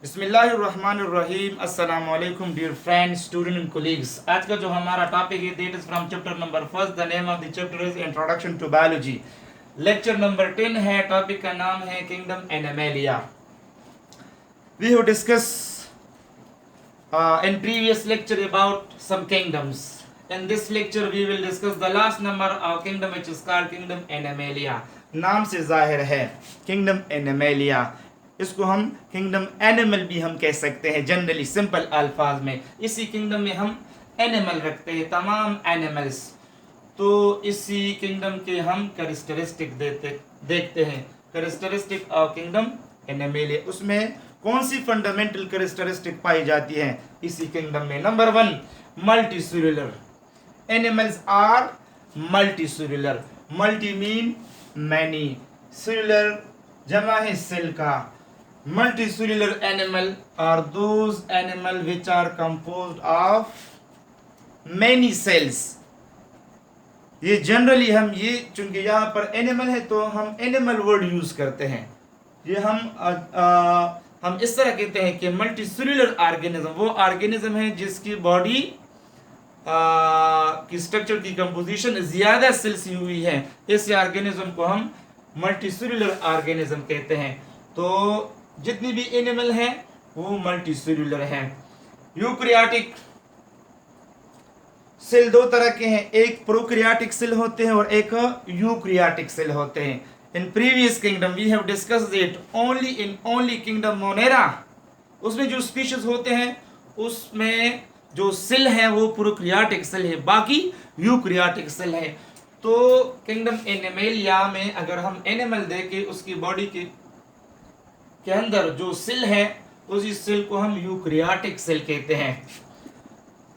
बिस्मिल्लाहिर्रहमानिर्रहीम। अस्सलाम वालेकुम dear friends, student and colleagues. आज का जो हमारा टॉपिक है that is from chapter number first. The name of the chapter is introduction to biology. Lecture number 10 है। टॉपिक का नाम है kingdom animalia. We have discuss in previous lecture about some kingdoms. In this lecture we will discuss the last number of kingdom which is called kingdom Animalia. नाम से जाहिर है kingdom Animalia। इसको हम kingdom animal भी हम कह सकते हैं जनरली सिंपल अल्फाज में। इसी kingdom में हम animal रखते हैं, तमाम animals। तो इसी kingdom के हम कैरेक्टरिस्टिक देखते हैं। कैरेक्टरिस्टिक ऑफ kingdom Animalia, उसमें कौन सी फंडामेंटल कैरेक्टरिस्टिक पाई जाती है इसी किंगडम में? Number 1, multi cellular. Animals are multi cellular. Multi mean many, cellular जमा है सेल का। Multi cellular animal are those animal which are composed of many cells. ये जनरली हम ये चूंकि यहाँ पर एनिमल है तो हम एनिमल वर्ड यूज करते हैं। ये हम इस तरह कहते हैं कि मल्टी सेल्यूलर ऑर्गेनिज्म वो ऑर्गेनिज्म है जिसकी बॉडी की स्ट्रक्चर की कंपोजिशन ज्यादा सेल से हुई है। इस ऑर्गेनिज्म को हम मल्टी सेल्यूलर ऑर्गेनिज्म कहते हैं। तो जितनी भी एनिमल हैं वो मल्टी सेल्यूलर हैं। यूकैरियोटिक सेल दो तरह के हैं, एक प्रोकैरियोटिक सेल होते हैं और एक यूकैरियोटिक सेल होते हैं। In previous kingdom we have discussed it only kingdom Monera। उसमें जो स्पीशीज होते हैं उसमें जो सेल है वो प्रोकैरियोटिक सेल है, बाकी यूकैरियोटिक सेल है। तो किंगडम एनिमलिया में अगर हम एनिमल देखें उसकी बॉडी के अंदर जो सेल है उसी सेल को हम यूकैरियोटिक सेल कहते हैं।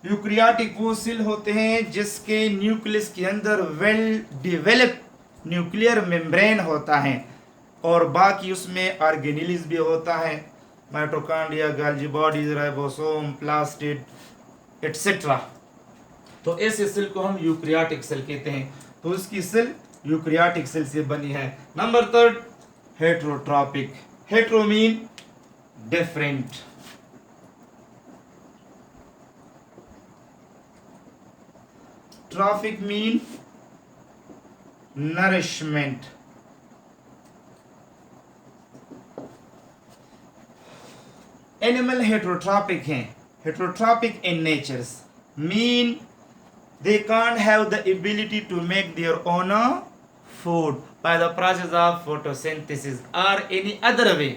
यूकैरियोटिक वो सेल होते हैं जिसके न्यूक्लियस के अंदर वेल डेवलप्ड न्यूक्लियर मेम्ब्रेन होता है और बाकी उसमें ऑर्गेनेल्स भी होता है, mitochondria, Golgi bodies, ribosome, plastid etcetera. तो ऐसे सेल को हम यूकैरियोटिक सेल कहते हैं। तो उसकी सेल यूकैरियोटिक सेल से बनी है। Number 3, heterotrophic. Hetero mean different, trophic mean nourishment. Animal heterotrophic हैं। Heterotrophic in natures mean they can't have the ability to make their own food by the process of photosynthesis or any other way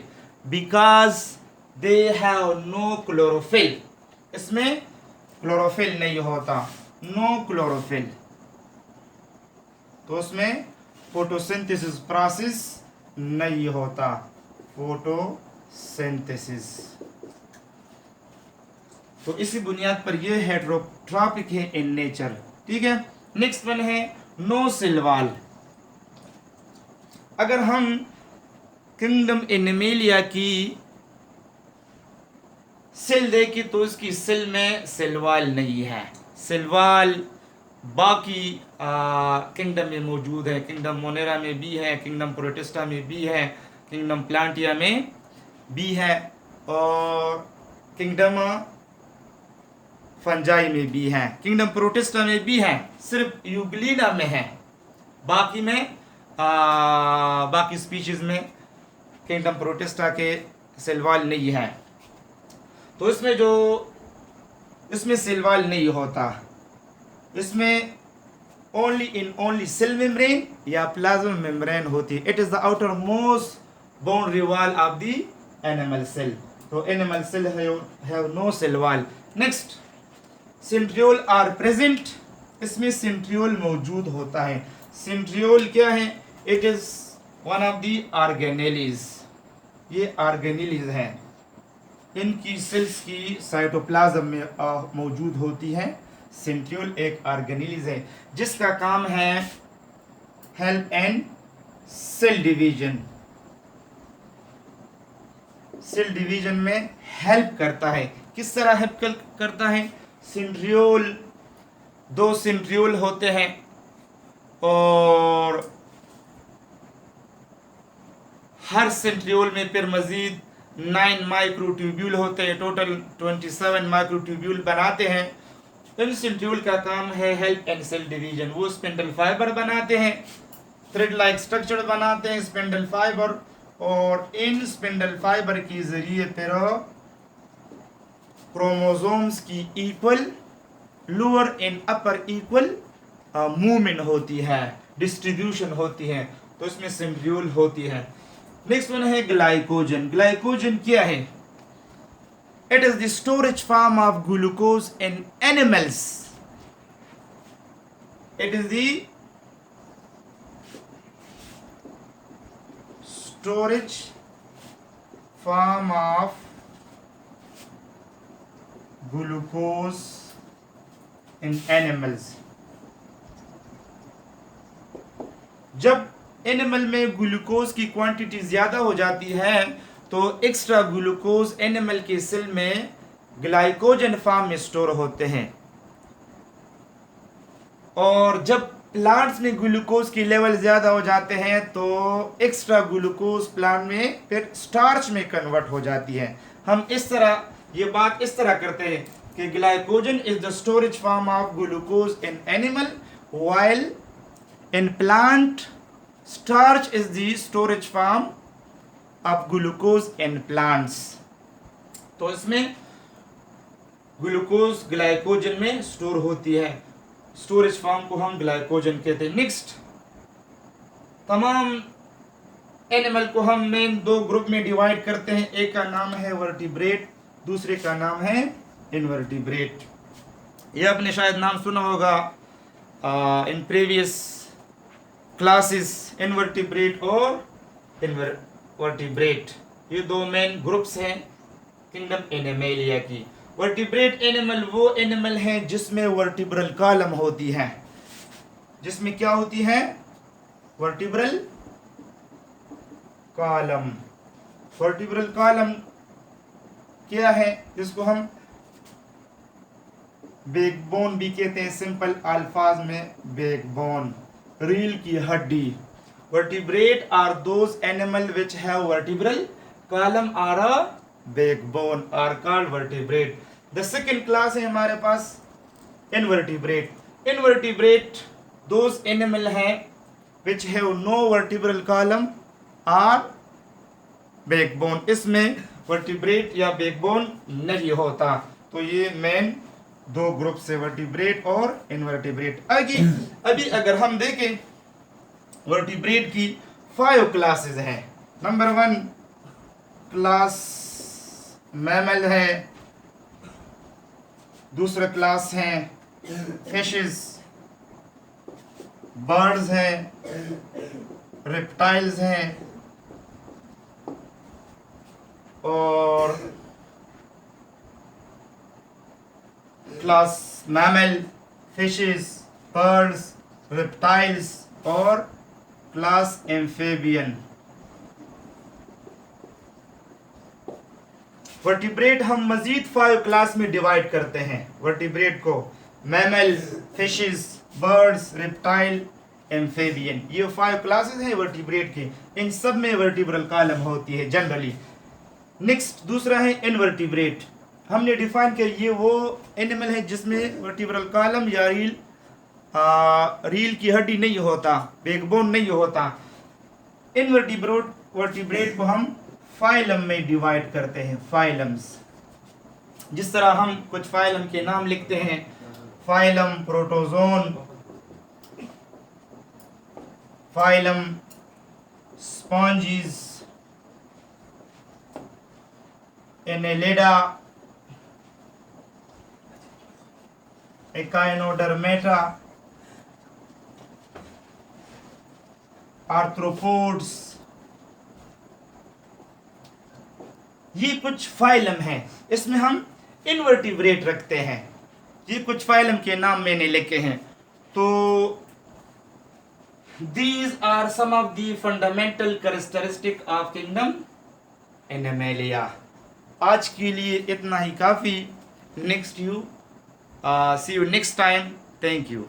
because they have no chlorophyll। इसमें chlorophyll नहीं होता, no chlorophyll. तो उसमें photosynthesis process नहीं होता, photosynthesis. तो इसी बुनियाद पर यह हेटेरोट्रॉपिक है इन नेचर। ठीक है। नेक्स्ट वन है नो सेल वॉल। अगर हम किंगडम एनिमलिया की सेल देखें तो इसकी सेल में सेल वॉल नहीं है। सेल वॉल बाकी किंगडम में मौजूद है। किंगडम मोनेरा में भी है, किंगडम प्रोटिस्टा में भी है, किंगडम प्लांटिया में भी है और किंगडम फंजाई में भी है, किंगडम प्रोटिस्टा में भी है। सिर्फ यूग्लिना में है, बाकी में बाकी स्पीशीज में किंगडम प्रोटिस्टा के सेल वॉल नहीं है। तो इसमें सेल वॉल नहीं होता। इसमें ओनली सेल मेम्ब्रेन या प्लाज्मा मेम्ब्रेन होती है। It is the outermost boundary wall of the animal cell. तो animal cell have no cell wall. Next, centriole are present. इसमें सेंट्रियोल मौजूद होता है। सेंट्रियोल क्या है? It is one of the organelles. ये ऑर्गेनेलिज है, इनकी सेल्स की साइटोप्लाज्म में मौजूद होती है। सेंट्रियोल एक ऑर्गेनेलिज है जिसका काम है help and cell division. Cell division में हेल्प करता है। किस तरह हेल्प करता है? सेंट्रियोल, दो सेंट्रियोल होते हैं और हर सेंट्रियोल में फिर मजीद 9 माइक्रोट्यूब्यूल होते हैं, टोटल 27 माइक्रोट्यूब्यूल बनाते हैं। इन सेंट्रियोल का काम है हेल्प एंड सेल डिवीजन। वो स्पिंडल फाइबर बनाते हैं, थ्रेड लाइक स्ट्रक्चर बनाते हैं स्पिंडल फाइबर, और इन स्पिंडल फाइबर के जरिए फिर क्रोमोसोम्स की equal lower and upper equal movement होती है, डिस्ट्रीब्यूशन होती है, तो इसमें सेंट्रियोल होती है। नेक्स्ट वन है ग्लाइकोजन। ग्लाइकोजन क्या है? It is the storage form of glucose in animals. It is the storage form of glucose in animals. जब एनिमल में ग्लूकोज की क्वांटिटी ज्यादा हो जाती है तो एक्स्ट्रा ग्लूकोज एनिमल के सेल में ग्लाइकोजन फॉर्म में स्टोर होते हैं, और जब प्लांट्स में ग्लूकोज की लेवल ज्यादा हो जाते हैं तो एक्स्ट्रा ग्लूकोज प्लांट में फिर स्टार्च में कन्वर्ट हो जाती है। हम इस तरह ये बात इस तरह करते हैं कि glycogen is the storage form of glucose in animal, while in plant starch is the storage form of glucose in plants। तो इसमें ग्लूकोज ग्लाइकोजन में स्टोर होती है, स्टोरेज फॉर्म को हम ग्लाइकोजन कहते हैं। नेक्स्ट, तमाम एनिमल को हम मेन दो ग्रुप में डिवाइड करते हैं। एक का नाम है वर्टिब्रेट, दूसरे का नाम है इनवर्टिब्रेट। ये आपने शायद नाम सुना होगा इन प्रीवियस क्लासेस, इनवर्टिब्रेट और इनवर्टिब्रेट। ये दो मेन ग्रुप्स हैं किंगडम एनिमलिया की। वर्टिब्रेट एनिमल वो एनिमल है जिसमें वर्टिब्रल कॉलम होती है। जिसमें क्या होती है? Vertebral column. वर्टिब्रल कॉलम क्या है? जिसको हम बैकबोन भी कहते हैं, सिंपल अल्फाज में बैकबोन, रील की हड्डी। Vertebrate are those animal which have vertebral column or a backbone are called vertebrate. The second class है हमारे पास इनवर्टिब्रेट। इनवर्टिब्रेट दोज एनिमल हैं which have no vertebral column or backbone. इसमें वर्टिब्रेट या बैकबोन नहीं होता। तो ये मेन दो ग्रुप से वर्टिब्रेट और इनवर्टिब्रेट। अभी अगर हम देखें वर्टिब्रेट की 5 क्लासेस हैं। नंबर 1 क्लास मैमल है, दूसरा क्लास है फिशेस, बर्ड्स हैं, रेप्टाइल्स हैं, और class mammal, fishes, birds, reptiles और क्लास एम्फेबियन। वर्टिब्रेट हम मजीद 5 क्लास में डिवाइड करते हैं। वर्टिब्रेट को मैमल, फिशेस, बर्ड्स, रेप्टाइल, एम्फेबियन, ये 5 क्लासेस हैं वर्टिब्रेट की। इन सब में वर्टिब्रल कॉलम होती है जनरली। नेक्स्ट दूसरा है इनवर्टिब्रेट। हमने डिफाइन किया ये वो एनिमल है जिसमें वर्टिब्रल कॉलम या रील की हड्डी नहीं होता, बैकबोन नहीं होता। इनवर्टिब्रेट को हम फाइलम में डिवाइड करते हैं, फाइलम्स। जिस तरह हम कुछ फाइलम के नाम लिखते हैं, phylum protozoan, phylum sponges, Annelida, Echinodermata, arthropods, ये कुछ फाइलम हैं। इसमें हम इनवर्टिब्रेट रखते हैं। ये कुछ फाइलम के नाम मैंने लिखे हैं। तो these are some of the fundamental characteristic of kingdom Animalia। आज के लिए इतना ही काफी। See you next time. Thank you.